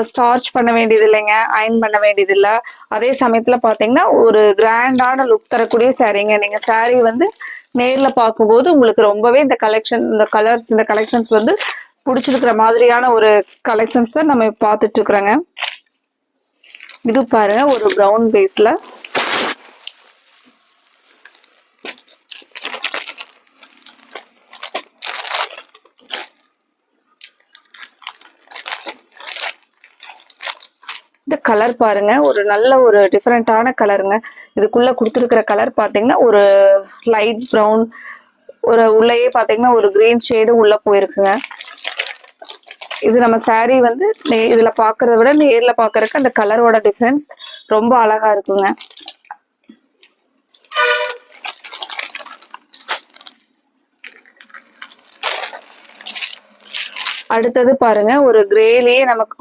Starch பண்ண வேண்டியது இல்லைங்க, அயன் பண்ண வேண்டியது இல்லை. அதே சமயத்துல பாத்தீங்கன்னா ஒரு கிராண்டான லுக் தரக்கூடிய சாரீங்க. நீங்க சாரீ வந்து நேர்ல பார்க்கும்போது உங்களுக்கு ரொம்பவே இந்த கலெக்ஷன், இந்த கலர்ஸ், இந்த கலெக்ஷன்ஸ் வந்து பிடிச்சிருக்கிற மாதிரியான ஒரு கலெக்ஷன்ஸ் தான் நம்ம பார்த்துட்டு இருக்கிறோங்க. இது பாருங்க ஒரு ப்ரௌன் பேஸ்ல இந்த கலர் பாருங்க, ஒரு நல்ல ஒரு டிஃப்ரெண்டான கலருங்க. இதுக்குள்ள கொடுத்துருக்கிற கலர் பாத்தீங்கன்னா ஒரு லைட் ப்ரௌன், ஒரு உள்ளேயே பாத்தீங்கன்னா ஒரு கிரீன் ஷேடு உள்ள போயிருக்குங்க. இது நம்ம சாரீ வந்து இதுல பாக்குறத விட நேர்ல பாக்குறதுக்கு அந்த கலரோட டிஃபரன்ஸ் ரொம்ப அழகா இருக்குங்க. அடுத்தது பாருங்க ஒரு கிரேலயே நமக்கு